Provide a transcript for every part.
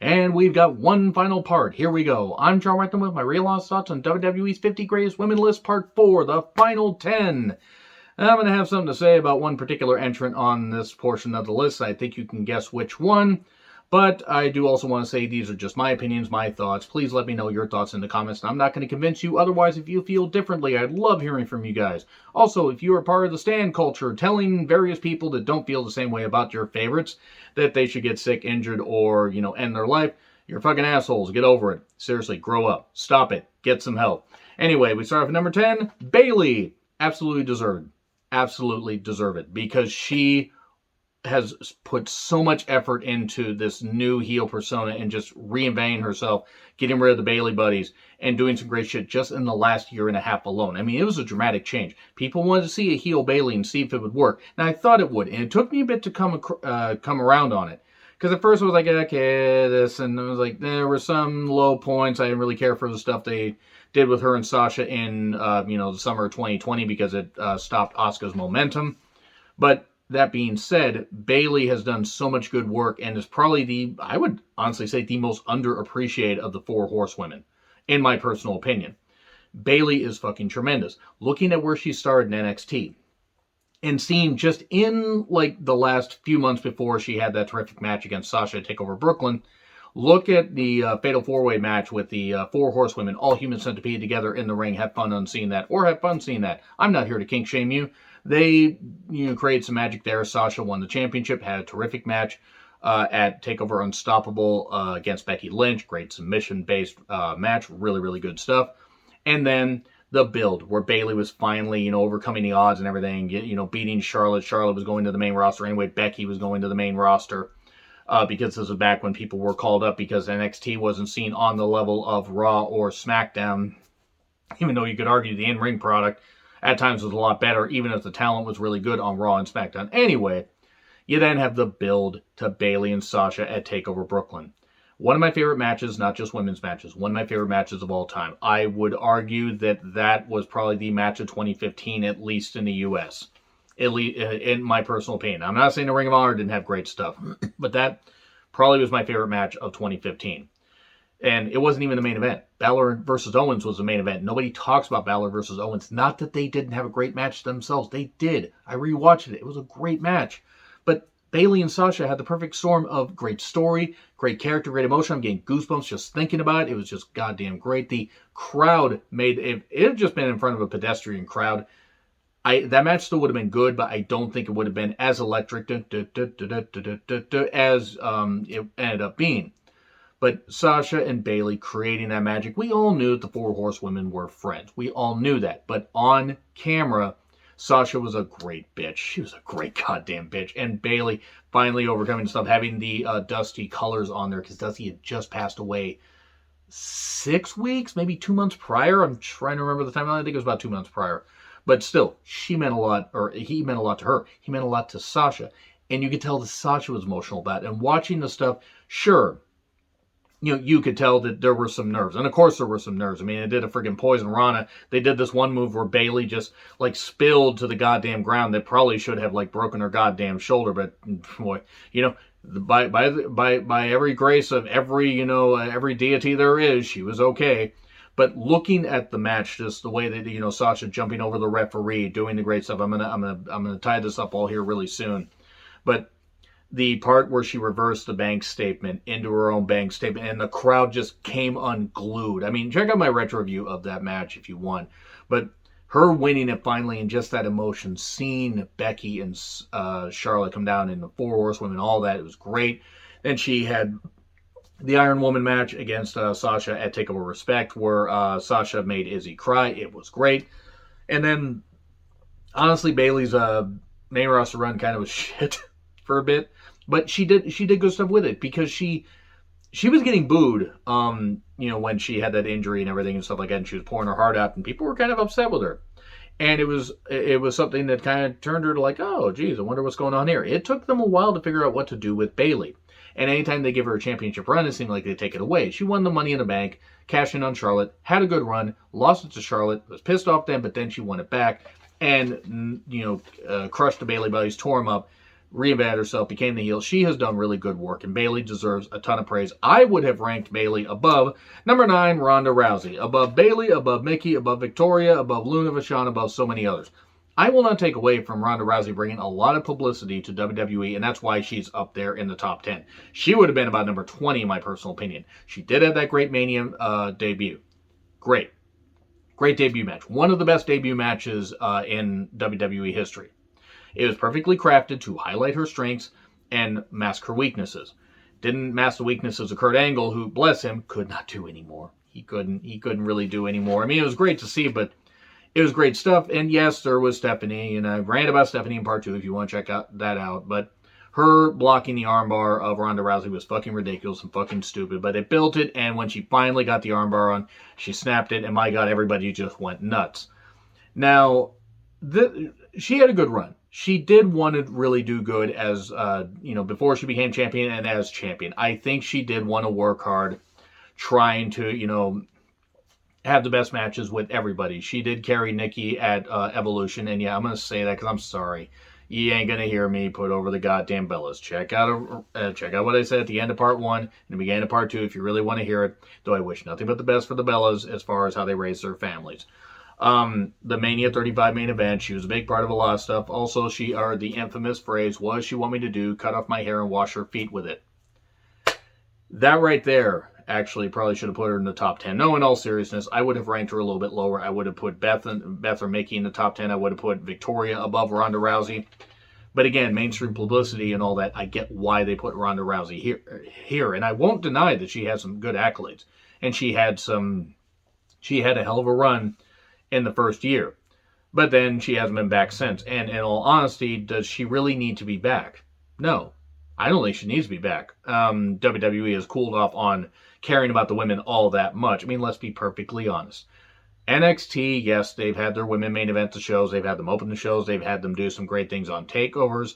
And we've got one final part. Here we go. I'm John Rectum with my real honest thoughts on WWE's 50 Greatest Women list, part 4, the final 10. I'm going to have something to say about one particular entrant on this portion of the list. I think you can guess which one. But I do also want to say these are just my opinions, my thoughts. Please let me know your thoughts in the comments. I'm not going to convince you otherwise if you feel differently. I'd love hearing from you guys. Also, if you are part of the stan culture, telling various people that don't feel the same way about your favorites that they should get sick, injured, or, end their life, you're fucking assholes. Get over it. Seriously, grow up. Stop it. Get some help. Anyway, we start with number 10, Bayley. Absolutely deserved. Absolutely deserve it because she has put so much effort into this new heel persona and just reinventing herself, getting rid of the Bayley buddies, and doing some great shit just in the last year and a half alone. I mean, it was a dramatic change. People wanted to see a heel Bayley and see if it would work. Now, I thought it would, and it took me a bit to come around on it. Because at first I was like, okay, this, and I was like, there were some low points. I didn't really care for the stuff they did with her and Sasha in, the summer of 2020 because it stopped Asuka's momentum. But that being said, Bayley has done so much good work and is probably I would honestly say, the most underappreciated of the 4 horsewomen, in my personal opinion. Bayley is fucking tremendous. Looking at where she started in NXT, and seeing just in, the last few months before she had that terrific match against Sasha to take over Brooklyn, look at the Fatal 4-Way match with the 4 horsewomen, all human centipede together in the ring. Have fun on seeing that, or have fun seeing that. I'm not here to kink shame you. They, created some magic there. Sasha won the championship, had a terrific match at TakeOver Unstoppable against Becky Lynch. Great submission-based match. Really, really good stuff. And then the build, where Bayley was finally, overcoming the odds and everything, beating Charlotte. Charlotte was going to the main roster anyway. Becky was going to the main roster because this was back when people were called up because NXT wasn't seen on the level of Raw or SmackDown, even though you could argue the in-ring product at times was a lot better, even if the talent was really good on Raw and SmackDown. Anyway, you then have the build to Bayley and Sasha at TakeOver Brooklyn. One of my favorite matches, not just women's matches, one of my favorite matches of all time. I would argue that was probably the match of 2015, at least in the U.S., at least in my personal opinion. I'm not saying the Ring of Honor didn't have great stuff, but that probably was my favorite match of 2015. And it wasn't even the main event. Balor versus Owens was the main event. Nobody talks about Balor versus Owens. Not that they didn't have a great match themselves. They did. I rewatched it. It was a great match. But Bayley and Sasha had the perfect storm of great story, great character, great emotion. I'm getting goosebumps just thinking about it. It was just goddamn great. The crowd made it. It had just been in front of a pedestrian crowd. That match still would have been good, but I don't think it would have been as electric as it ended up being. But Sasha and Bayley creating that magic, we all knew that the 4 horsewomen were friends. We all knew that. But on camera, Sasha was a great bitch. She was a great goddamn bitch. And Bayley finally overcoming stuff, having the Dusty colors on there, because Dusty had just passed away 6 weeks, maybe 2 months prior. I'm trying to remember the time. I think it was about 2 months prior. But still, she meant a lot, or he meant a lot to her. He meant a lot to Sasha. And you could tell that Sasha was emotional about it. And watching the stuff, sure, you could tell that there were some nerves. And of course there were some nerves. I mean, they did a friggin' Poison Rana. They did this one move where Bayley just, spilled to the goddamn ground. That probably should have, broken her goddamn shoulder. But, boy, by every grace of every deity there is, she was okay. But looking at the match, just the way that, Sasha jumping over the referee, doing the great stuff. I'm gonna tie this up all here really soon. But the part where she reversed the bank statement into her own bank statement, and the crowd just came unglued. I mean, check out my retro review of that match if you want. But her winning it finally, and just that emotion, seeing Becky and Charlotte come down in the 4 horsewomen, all that, it was great. Then she had the Iron Woman match against Sasha at TakeOver Respect, where Sasha made Izzy cry. It was great. And then, honestly, Bayley's main roster run kind of was shit for a bit. But she did good stuff with it, because she was getting booed, when she had that injury and everything and stuff like that, and she was pouring her heart out, and people were kind of upset with her. And it was something that kind of turned her to oh, geez, I wonder what's going on here. It took them a while to figure out what to do with Bayley. And anytime they give her a championship run, it seemed like they take it away. She won the Money in the Bank, cashed in on Charlotte, had a good run, lost it to Charlotte, was pissed off then, but then she won it back, and, crushed the Bayley buddies, tore them up. reinvented herself, became the heel. She has done really good work, and Bayley deserves a ton of praise. I would have ranked Bayley above number 9, Ronda Rousey, above Bayley, above Mickey, above Victoria, above Luna Vachon, above so many others. I will not take away from Ronda Rousey bringing a lot of publicity to WWE, and that's why she's up there in the top 10. She would have been about number 20 in my personal opinion. She did have that great Mania debut. Great debut match. One of the best debut matches in WWE history. It was perfectly crafted to highlight her strengths and mask her weaknesses. Didn't mask the weaknesses of Kurt Angle, who, bless him, could not do anymore. He couldn't really do anymore. I mean, it was great to see, but it was great stuff. And yes, there was Stephanie, and I ran about Stephanie in part 2 if you want to check that out. But her blocking the armbar of Ronda Rousey was fucking ridiculous and fucking stupid. But it built it, and when she finally got the armbar on, she snapped it, and my God, everybody just went nuts. Now, she had a good run. She did want to really do good as, before she became champion and as champion. I think she did want to work hard trying to, have the best matches with everybody. She did carry Nikki at Evolution, and yeah, I'm going to say that because I'm sorry. You ain't going to hear me put over the goddamn Bellas. Check out what I said at the end of part 1 and the beginning of part 2 if you really want to hear it, though I wish nothing but the best for the Bellas as far as how they raise their families. The Mania 35 main event, she was a big part of a lot of stuff. Also, she uttered the infamous phrase, what does she want me to do? Cut off my hair and wash her feet with it. That right there actually probably should have put her in the top 10. No, in all seriousness, I would have ranked her a little bit lower. I would have put Beth or Mickey in the top 10. I would have put Victoria above Ronda Rousey. But again, mainstream publicity and all that, I get why they put Ronda Rousey here. And I won't deny that she has some good accolades. And she had a hell of a run in the first year. But then she hasn't been back since. And in all honesty, does she really need to be back? No. I don't think she needs to be back. WWE has cooled off on caring about the women all that much. I mean, let's be perfectly honest. NXT, yes, they've had their women main event the shows. They've had them open the shows. They've had them do some great things on takeovers.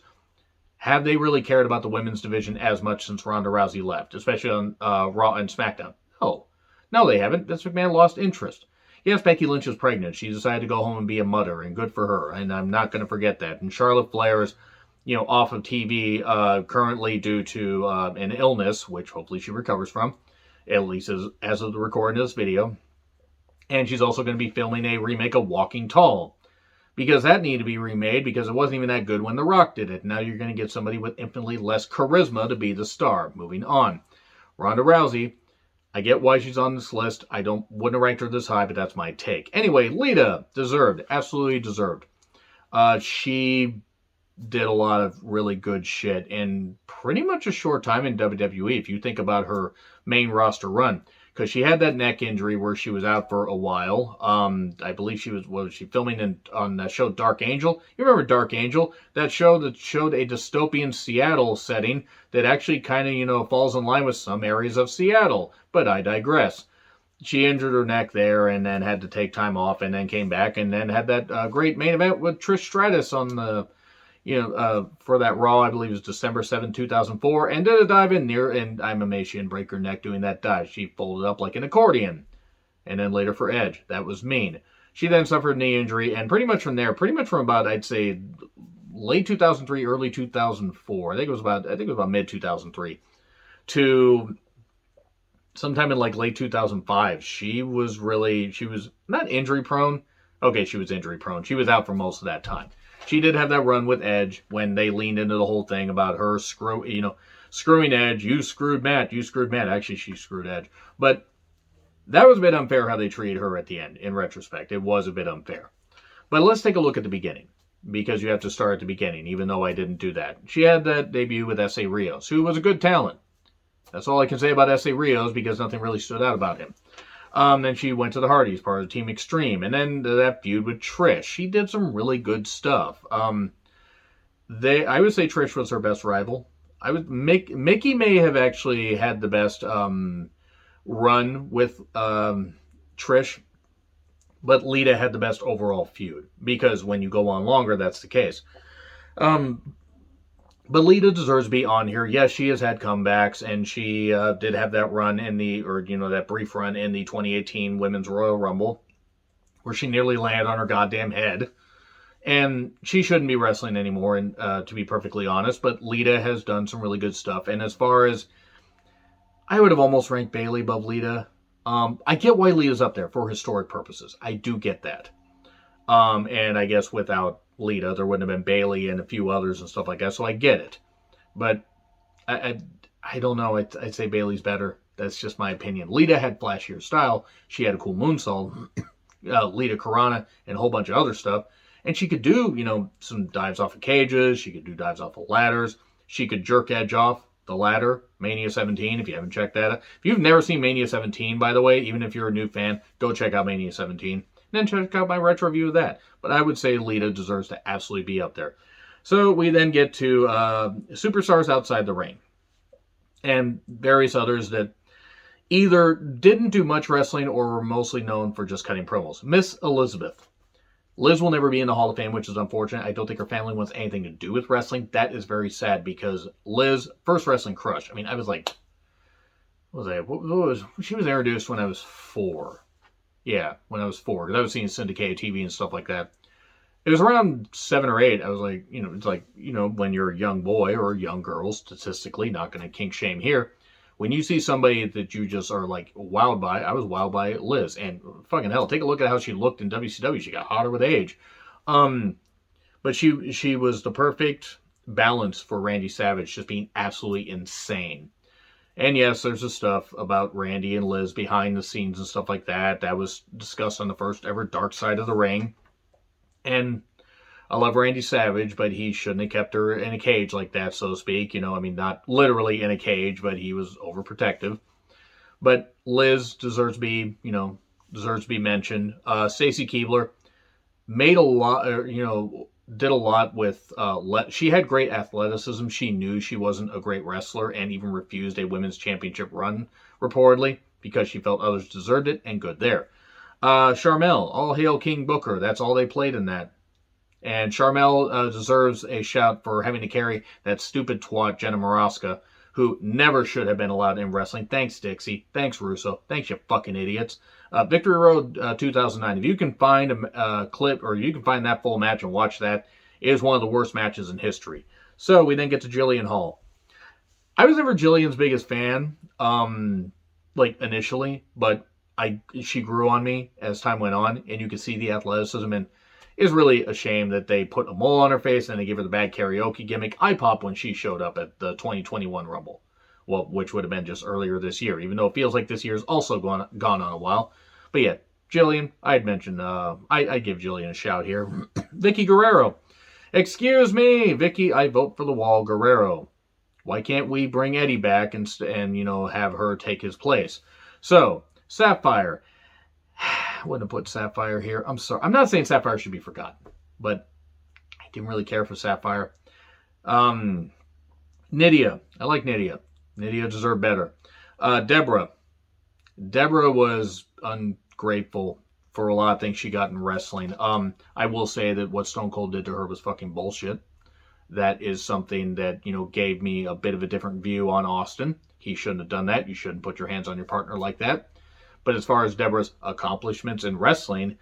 Have they really cared about the women's division as much since Ronda Rousey left, especially on Raw and SmackDown? No, they haven't. Vince McMahon lost interest. Yes, Becky Lynch is pregnant. She decided to go home and be a mother, and good for her. And I'm not going to forget that. And Charlotte Flair is, off of TV currently due to an illness, which hopefully she recovers from, at least as of the recording of this video. And she's also going to be filming a remake of Walking Tall, because that needed to be remade because it wasn't even that good when The Rock did it. Now you're going to get somebody with infinitely less charisma to be the star. Moving on. Ronda Rousey, I get why she's on this list. I wouldn't have ranked her this high, but that's my take. Anyway, Lita, deserved. Absolutely deserved. She did a lot of really good shit in pretty much a short time in WWE, if you think about her main roster run. Because she had that neck injury where she was out for a while. I believe she was she filming on that show Dark Angel? You remember Dark Angel? That show that showed a dystopian Seattle setting that actually kind of, falls in line with some areas of Seattle. But I digress. She injured her neck there and then had to take time off and then came back and then had that great main event with Trish Stratus on the, for that Raw, I believe it was December 7, 2004, and did a dive in near, and I'm amazed she didn't break her neck doing that dive. She folded up like an accordion. And then later for Edge. That was mean. She then suffered a knee injury, and pretty much from about, I'd say, late 2003, early 2004, I think it was about mid 2003, to sometime in like late 2005, she was not injury prone. Okay, she was injury prone. She was out for most of that time. She did have that run with Edge when they leaned into the whole thing about her screwing Edge. You screwed Matt. Actually, she screwed Edge. But that was a bit unfair how they treated her at the end. In retrospect, it was a bit unfair. But let's take a look at the beginning, because you have to start at the beginning, even though I didn't do that. She had that debut with S.A. Rios, who was a good talent. That's all I can say about S.A. Rios, because nothing really stood out about him. Then she went to the Hardys, part of Team Extreme, and then that feud with Trish. She did some really good stuff. I would say Trish was her best rival. Mickey may have actually had the best run with Trish, but Lita had the best overall feud, because when you go on longer, that's the case. But Lita deserves to be on here. Yes, she has had comebacks, and she did have that run that brief run in the 2018 Women's Royal Rumble, where she nearly landed on her goddamn head. And she shouldn't be wrestling anymore, and to be perfectly honest. But Lita has done some really good stuff. And as far as, I would have almost ranked Bayley above Lita. I get why Lita's up there for historic purposes. I do get that. And I guess without Lita, there wouldn't have been Bayley and a few others and stuff like that. So I get it. But I don't know. I'd say Bayley's better. That's just my opinion. Lita had flashier style. She had a cool moonsault. Lita Karana and a whole bunch of other stuff. And she could do, some dives off of cages. She could do dives off of ladders. She could jerk edge off the ladder. Mania 17, if you haven't checked that out. If you've never seen Mania 17, by the way, even if you're a new fan, go check out Mania 17. And then check out my retro review of that. But I would say Lita deserves to absolutely be up there. So we then get to superstars outside the ring. And various others that either didn't do much wrestling or were mostly known for just cutting promos. Miss Elizabeth. Liz will never be in the Hall of Fame, which is unfortunate. I don't think her family wants anything to do with wrestling. That is very sad because Liz, first wrestling crush. I mean, I was like, she was introduced when I was 4. Yeah, when I was 4. Because I was seeing syndicated TV and stuff like that. It was around 7 or 8. I was like, it's like, when you're a young boy or a young girl, statistically, not going to kink shame here. When you see somebody that you just are like wowed by, I was wowed by Liz. And fucking hell, take a look at how she looked in WCW. She got hotter with age. But she was the perfect balance for Randy Savage, just being absolutely insane. And yes, there's the stuff about Randy and Liz behind the scenes and stuff like that. That was discussed on the first ever Dark Side of the Ring. And I love Randy Savage, but he shouldn't have kept her in a cage like that, so to speak. Not literally in a cage, but he was overprotective. But Liz deserves to be mentioned. Stacey Keebler made a lot, did a lot with, she had great athleticism. She knew she wasn't a great wrestler and even refused a women's championship run, reportedly, because she felt others deserved it, and good there. Sharmell, All Hail King Booker. That's all they played in that. And Sharmell deserves a shout for having to carry that stupid twat Jenna Maraska, who never should have been allowed in wrestling. Thanks, Dixie. Thanks, Russo. Thanks, you fucking idiots. Victory Road 2009. If you can find a clip, or you can find that full match and watch that, it is one of the worst matches in history. So we then get to Jillian Hall. I was never Jillian's biggest fan, initially, but she grew on me as time went on, and you could see the athleticism, and it's really a shame that they put a mole on her face and they gave her the bad karaoke gimmick. I popped when she showed up at the 2021 Rumble, which would have been just earlier this year, even though it feels like this year's also gone on a while. But yeah, Jillian, I had mentioned, I'd give Jillian a shout here. Vicky Guerrero. Excuse me, Vicky, I vote for the wall, Guerrero. Why can't we bring Eddie back and have her take his place? So, Sapphire. I wouldn't have put Sapphire here. I'm sorry. I'm not saying Sapphire should be forgotten, but I didn't really care for Sapphire. Nydia. I like Nydia. Nydia deserved better. Deborah. Deborah was ungrateful for a lot of things she got in wrestling. I will say that what Stone Cold did to her was fucking bullshit. That is something that, gave me a bit of a different view on Austin. He shouldn't have done that. You shouldn't put your hands on your partner like that. But as far as Deborah's accomplishments in wrestling,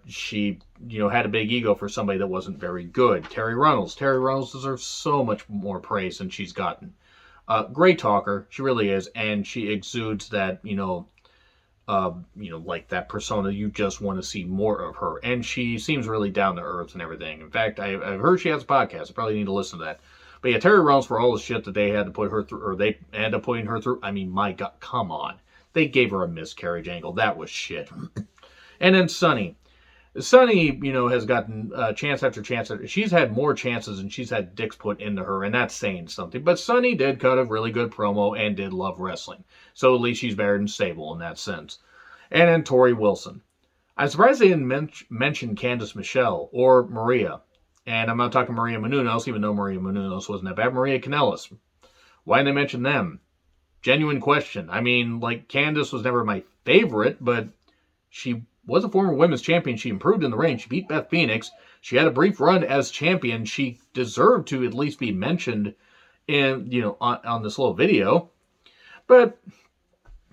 she, had a big ego for somebody that wasn't very good. Tori Reynolds. Tori Reynolds deserves so much more praise than she's gotten. Great talker. She really is. And she exudes that, like that persona. You just want to see more of her. And she seems really down to earth and everything. In fact, I've heard she has a podcast. I probably need to listen to that. But yeah, Tori Reynolds, for all the shit that they had to put her through, or they ended up putting her through, I mean, my God, come on. They gave her a miscarriage angle. That was shit. And then Sunny. Sunny, has gotten chance after chance. She's had more chances and she's had dicks put into her, and that's saying something. But Sunny did cut a really good promo and did love wrestling. So at least she's better than Sable in that sense. And then Tori Wilson. I'm surprised they didn't mention Candice Michelle or Maria. And I'm not talking Maria Menounos, even though Maria Menounos wasn't that bad. Maria Kanellis. Why didn't they mention them? Genuine question. I mean, Candice was never my favorite, but she was a former women's champion. She improved in the ring. She beat Beth Phoenix. She had a brief run as champion. She deserved to at least be mentioned in, on this little video. But,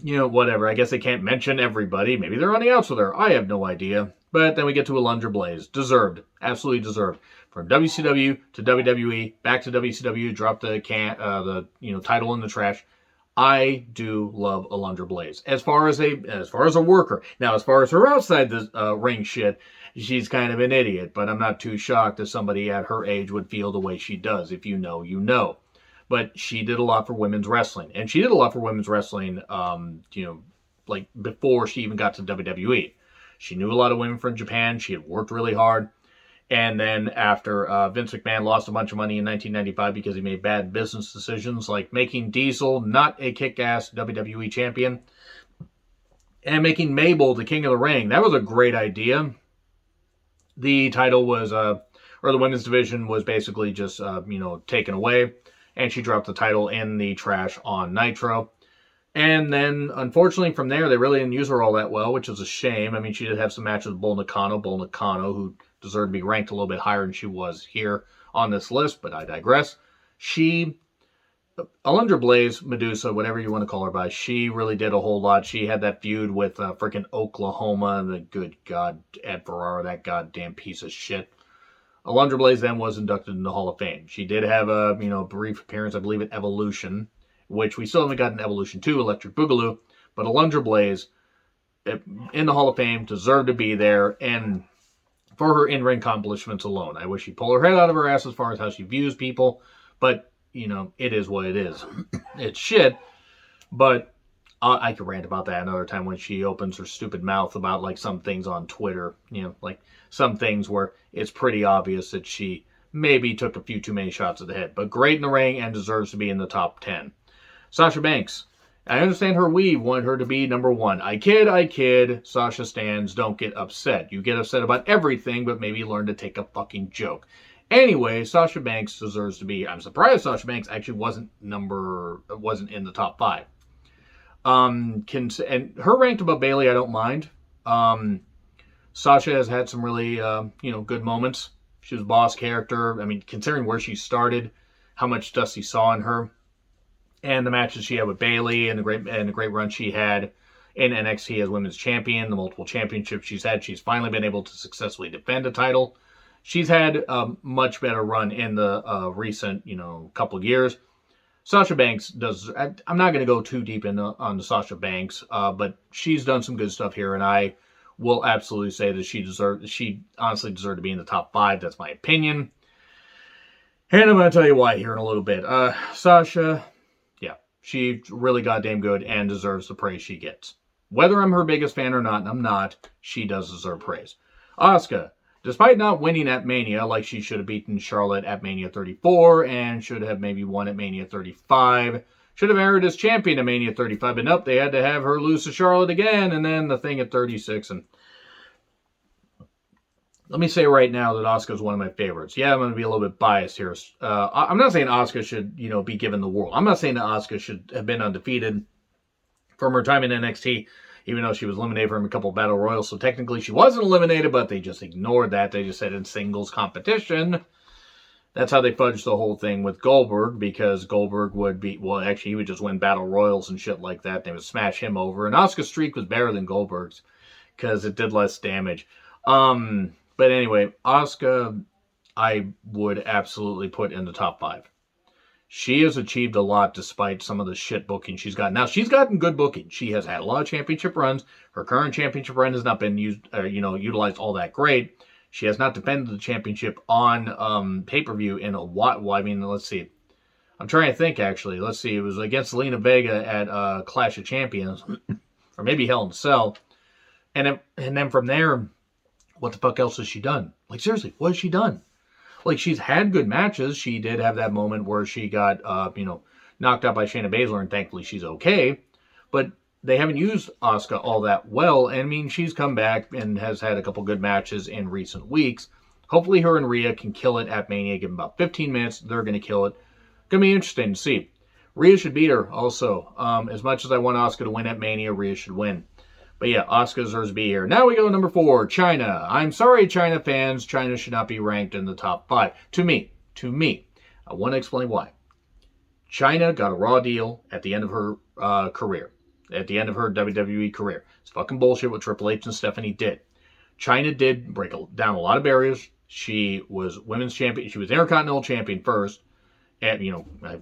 whatever. I guess they can't mention everybody. Maybe they're on the outs with her. I have no idea. But then we get to Alundra Blaze. Deserved. Absolutely deserved. From WCW to WWE, back to WCW, dropped the title in the trash. I do love Alundra Blaze. As far as a worker. Now, as far as her outside the ring shit, she's kind of an idiot. But I'm not too shocked that somebody at her age would feel the way she does. If you know, you know. But she did a lot for women's wrestling. And she did a lot for women's wrestling, like before she even got to WWE. She knew a lot of women from Japan. She had worked really hard. And then after Vince McMahon lost a bunch of money in 1995 because he made bad business decisions, like making Diesel not a kick-ass WWE champion, and making Mabel the King of the Ring. That was a great idea. The title was, or the women's division was basically just, taken away. And she dropped the title in the trash on Nitro. And then, unfortunately, from there, they really didn't use her all that well, which is a shame. I mean, she did have some matches with Bull Nakano, who deserved to be ranked a little bit higher than she was here on this list, but I digress. Alundra Blaze, Medusa, whatever you want to call her by, she really did a whole lot. She had that feud with freaking Oklahoma, the good God, Ed Ferrara, that goddamn piece of shit. Alundra Blaze then was inducted into the Hall of Fame. She did have a brief appearance, I believe, at Evolution, which we still haven't gotten Evolution 2, Electric Boogaloo, but Alundra Blaze in the Hall of Fame deserved to be there, and for her in-ring accomplishments alone. I wish she'd pull her head out of her ass as far as how she views people, but, it is what it is. It's shit, but I could rant about that another time when she opens her stupid mouth about, like, some things on Twitter, like some things where it's pretty obvious that she maybe took a few too many shots at the head, but great in the ring and deserves to be in the top 10. Sasha Banks. I understand her weave wanted her to be number 1. I kid. Sasha stans, don't get upset. You get upset about everything, but maybe learn to take a fucking joke. Anyway, Sasha Banks deserves to be. I'm surprised Sasha Banks actually wasn't in the top 5. And her ranked above Bayley, I don't mind. Sasha has had some really, good moments. She was a boss character. I mean, considering where she started, how much Dusty saw in her, and the matches she had with Bayley, and the great run she had in NXT as women's champion, the multiple championships she's had. She's finally been able to successfully defend a title. She's had a much better run in the recent, couple years. Sasha Banks does. I'm not going to go too deep on the Sasha Banks, but she's done some good stuff here, and I will absolutely say that she honestly deserved to be in the top 5. That's my opinion. And I'm going to tell you why here in a little bit. Sasha, she's really goddamn good and deserves the praise she gets. Whether I'm her biggest fan or not, and I'm not, she does deserve praise. Asuka, despite not winning at Mania, like she should have beaten Charlotte at Mania 34, and should have maybe won at Mania 35, should have aired as champion at Mania 35, but nope, they had to have her lose to Charlotte again, and then the thing at 36, and let me say right now that Asuka is one of my favorites. Yeah, I'm going to be a little bit biased here. I'm not saying Asuka should, be given the world. I'm not saying that Asuka should have been undefeated from her time in NXT, even though she was eliminated from a couple of Battle Royals. So technically she wasn't eliminated, but they just ignored that. They just said in singles competition. That's how they fudged the whole thing with Goldberg, because Goldberg would be, he would just win Battle Royals and shit like that. They would smash him over. And Asuka's streak was better than Goldberg's because it did less damage. But anyway, Asuka, I would absolutely put in the top 5. She has achieved a lot despite some of the shit booking she's gotten. Now, she's gotten good booking. She has had a lot of championship runs. Her current championship run has not been utilized all that great. She has not defended the championship on pay-per-view in a while. Well, I mean, let's see. I'm trying to think, actually. Let's see. It was against Zelina Vega at Clash of Champions, or maybe Hell in a Cell. And then from there, what the fuck else has she done? Like, seriously, what has she done? Like, she's had good matches. She did have that moment where she got, knocked out by Shayna Baszler, and thankfully she's okay. But they haven't used Asuka all that well. And, I mean, she's come back and has had a couple good matches in recent weeks. Hopefully her and Rhea can kill it at Mania. Give them about 15 minutes. They're going to kill it. Going to be interesting to see. Rhea should beat her also. As much as I want Asuka to win at Mania, Rhea should win. But yeah, Asuka deserves to be here. Now we go to number 4, Chyna. I'm sorry, Chyna fans. Chyna should not be ranked in the top 5. To me. I want to explain why. Chyna got a Raw deal at the end of her career. At the end of her WWE career. It's fucking bullshit what Triple H and Stephanie did. Chyna did break down a lot of barriers. She was women's champion. She was Intercontinental champion first. And,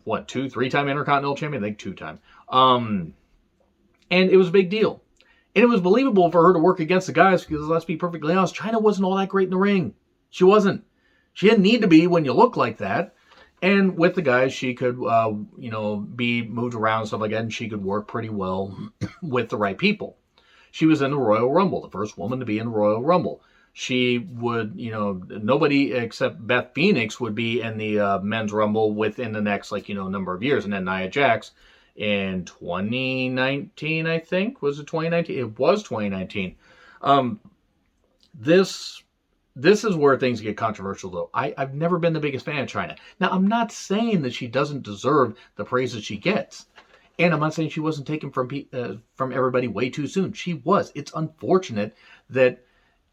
what, 3-time Intercontinental champion? I think 2-time. And it was a big deal. And it was believable for her to work against the guys because, let's be perfectly honest, Chyna wasn't all that great in the ring. She wasn't. She didn't need to be when you look like that. And with the guys, she could, be moved around and stuff like that, and she could work pretty well with the right people. She was in the Royal Rumble, the first woman to be in the Royal Rumble. She would, nobody except Beth Phoenix would be in the Men's Rumble within the next, number of years. And then Nia Jax in 2019, I think. Was it 2019? It was 2019. This is where things get controversial, though. I've never been the biggest fan of Chyna. Now, I'm not saying that she doesn't deserve the praise that she gets. And I'm not saying she wasn't taken from everybody way too soon. She was. It's unfortunate that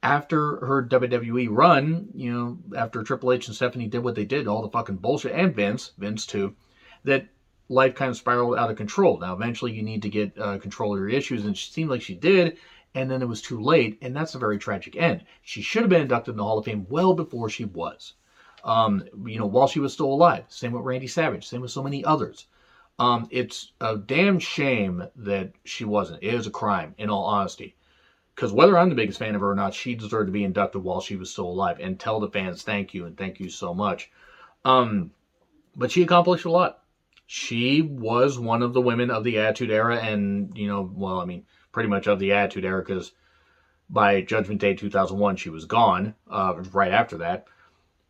after her WWE run, after Triple H and Stephanie did what they did, all the fucking bullshit, and Vince too, that life kind of spiraled out of control. Now, eventually you need to get control of your issues, and it seemed like she did, and then it was too late, and that's a very tragic end. She should have been inducted in the Hall of Fame well before she was. While she was still alive. Same with Randy Savage. Same with so many others. It's a damn shame that she wasn't. It is a crime, in all honesty. Because whether I'm the biggest fan of her or not, she deserved to be inducted while she was still alive. And tell the fans thank you, and thank you so much. But she accomplished a lot. She was one of the women of the Attitude Era, and, pretty much of the Attitude Era, because by Judgment Day 2001, she was gone, right after that.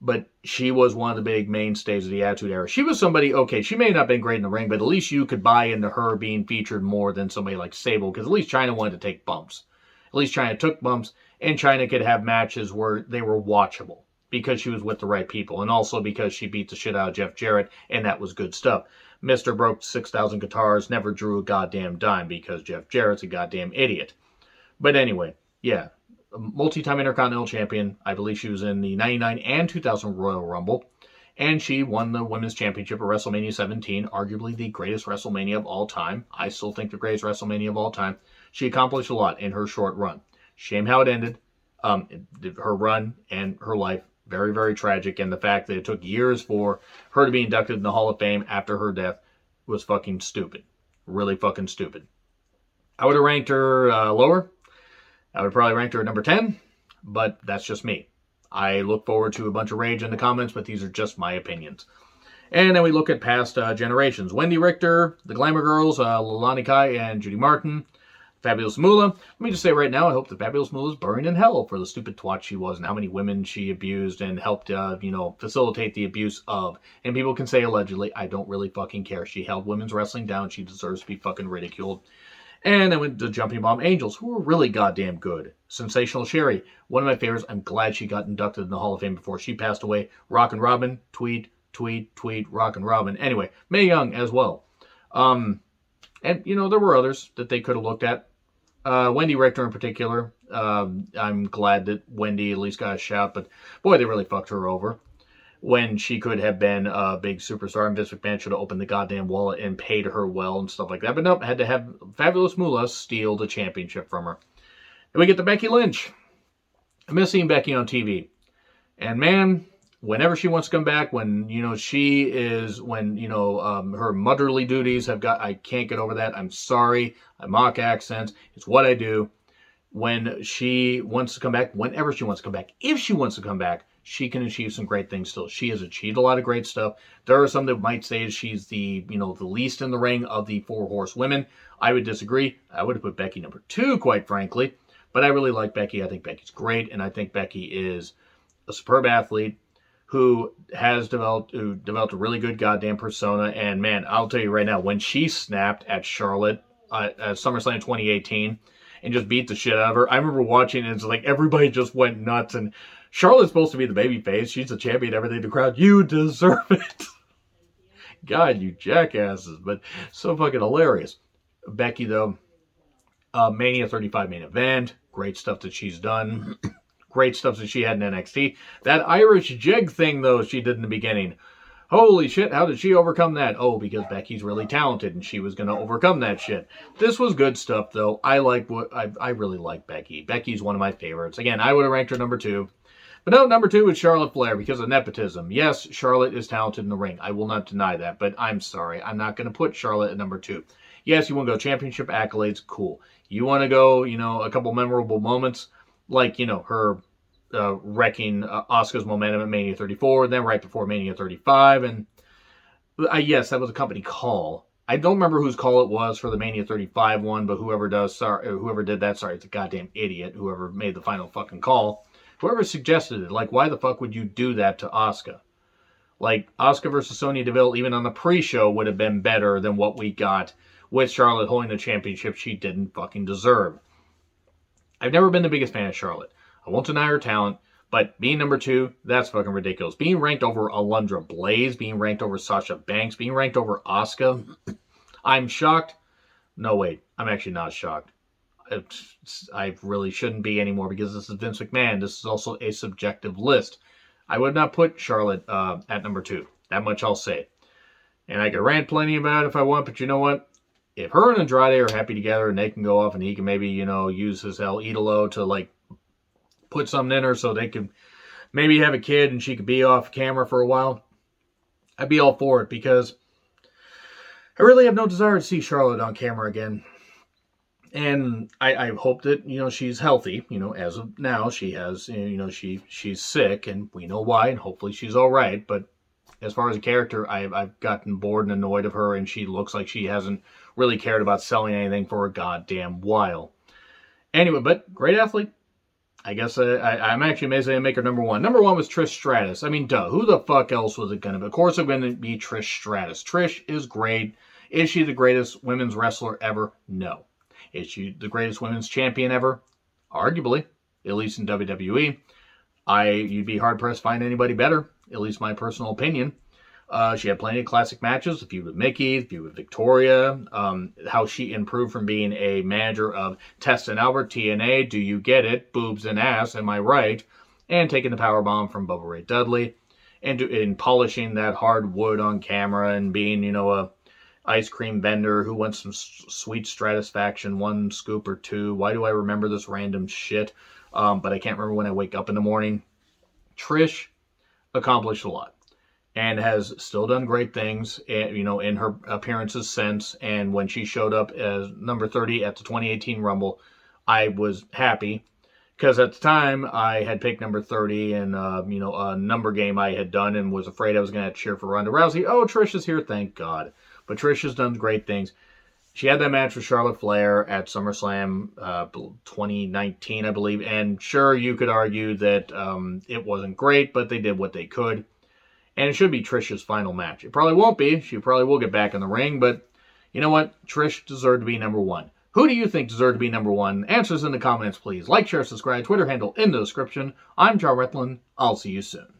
But she was one of the big mainstays of the Attitude Era. She was somebody, okay, she may not have been great in the ring, but at least you could buy into her being featured more than somebody like Sable, because at least Chyna wanted to take bumps. At least Chyna took bumps, and Chyna could have matches where they were watchable, because she was with the right people, and also because she beat the shit out of Jeff Jarrett, and that was good stuff. Mr. broke 6,000 guitars, never drew a goddamn dime, because Jeff Jarrett's a goddamn idiot. But anyway, yeah. Multi-time Intercontinental Champion. I believe she was in the 99 and 2000 Royal Rumble. And she won the Women's Championship at WrestleMania 17, arguably the greatest WrestleMania of all time. I still think the greatest WrestleMania of all time. She accomplished a lot in her short run. Shame how it ended. Her run and her life, very, very tragic. And the fact that it took years for her to be inducted in the Hall of Fame after her death was fucking stupid. Really fucking stupid. I would have ranked her lower. I would probably rank her at number 10, but that's just me. I look forward to a bunch of rage in the comments, but these are just my opinions. And then we look at past generations. Wendy Richter, the Glamour Girls, Lilani Kai, and Judy Martin, Fabulous Moolah. Let me just say right now, I hope that Fabulous Moolah is buried in hell for the stupid twat she was and how many women she abused and helped, facilitate the abuse of. And people can say allegedly, I don't really fucking care. She held women's wrestling down. She deserves to be fucking ridiculed. And I went to Jumping Bomb Angels, who were really goddamn good. Sensational Sherry, one of my favorites. I'm glad she got inducted in the Hall of Fame before she passed away. Rockin' Robin, tweet, Rockin' Robin. Anyway, Mae Young as well. And, there were others that they could have looked at. Wendy Richter in particular. I'm glad that Wendy at least got a shout, but boy, they really fucked her over. When she could have been a big superstar, and Vince McMahon should have opened the goddamn wallet and paid her well and stuff like that. But nope, had to have Fabulous Moolah steal the championship from her. And we get to Becky Lynch. I miss seeing Becky on TV. And man, whenever she wants to come back, when, her motherly duties I can't get over that. I'm sorry. I mock accents. It's what I do. When she wants to come back, whenever she wants to come back, if she wants to come back, she can achieve some great things still. She has achieved a lot of great stuff. There are some that might say she's the least in the ring of the 4 horsewomen. I would disagree. I would have put Becky number 2, quite frankly. But I really like Becky. I think Becky's great, and I think Becky is a superb athlete who has developed a really good goddamn persona. And man, I'll tell you right now, when she snapped at Charlotte at SummerSlam 2018 and just beat the shit out of her, I remember watching it, and it's like everybody just went nuts. And Charlotte's supposed to be the baby face. She's the champion, everything. The crowd, you deserve it. God, you jackasses. But so fucking hilarious. Becky, though, Mania 35 main event. Great stuff that she's done. Great stuff that she had in NXT. That Irish jig thing, though, she did in the beginning. Holy shit, how did she overcome that? Oh, because Becky's really talented and she was going to overcome that shit. This was good stuff, though. I really like Becky. Becky's one of my favorites. Again, I would have ranked her number 2. But no, number 2 is Charlotte Flair because of nepotism. Yes, Charlotte is talented in the ring. I will not deny that, but I'm sorry. I'm not going to put Charlotte at number 2. Yes, you want to go championship accolades, cool. You want to go, a couple memorable moments, like, her wrecking Asuka's momentum at Mania 34, then right before Mania 35, and yes, that was a company call. I don't remember whose call it was for the Mania 35 one, but whoever did that, sorry, it's a goddamn idiot, whoever made the final fucking call. Whoever suggested it, like, why the fuck would you do that to Asuka? Like, Asuka versus Sonya Deville, even on the pre-show, would have been better than what we got with Charlotte holding the championship she didn't fucking deserve. I've never been the biggest fan of Charlotte. I won't deny her talent, but being number 2, that's fucking ridiculous. Being ranked over Alundra Blaze, being ranked over Sasha Banks, being ranked over Asuka, I'm shocked. No, wait, I'm actually not shocked. I really shouldn't be anymore because this is Vince McMahon. This is also a subjective list. I would not put Charlotte at number 2. That much I'll say. And I could rant plenty about it if I want, but you know what? If her and Andrade are happy together and they can go off and he can maybe, use his El Idolo to, like, put something in her so they could maybe have a kid and she could be off camera for a while, I'd be all for it because I really have no desire to see Charlotte on camera again. And I hope that, she's healthy. As of now, she has, she's sick and we know why and hopefully she's all right. But as far as a character, I've gotten bored and annoyed of her and she looks like she hasn't really cared about selling anything for a goddamn while. Anyway, but great athlete. I guess I'm actually amazed they didn't make her number 1. Number 1 was Trish Stratus. I mean, duh. Who the fuck else was it going to be? Of course it's going to be Trish Stratus. Trish is great. Is she the greatest women's wrestler ever? No. Is she the greatest women's champion ever? Arguably. At least in WWE. You'd be hard-pressed to find anybody better. At least my personal opinion. She had plenty of classic matches. The feud with Mickey, the feud with Victoria, how she improved from being a manager of Test and Albert, TNA, Do You Get It, Boobs and Ass, Am I Right, and taking the powerbomb from Bubba Ray Dudley, and in polishing that hard wood on camera and being, a ice cream vendor who wants some sweet satisfaction, 1 scoop or 2. Why do I remember this random shit? But I can't remember when I wake up in the morning. Trish accomplished a lot. And has still done great things, in her appearances since. And when she showed up as number 30 at the 2018 Rumble, I was happy. Because at the time, I had picked number 30 and, a number game I had done and was afraid I was going to cheer for Ronda Rousey. Oh, Trish is here, thank God. But Trish has done great things. She had that match with Charlotte Flair at SummerSlam 2019, I believe. And sure, you could argue that it wasn't great, but they did what they could. And it should be Trish's final match. It probably won't be. She probably will get back in the ring. But you know what? Trish deserved to be number 1. Who do you think deserved to be number 1? Answers in the comments, please. Like, share, subscribe. Twitter handle in the description. I'm John Retlin. I'll see you soon.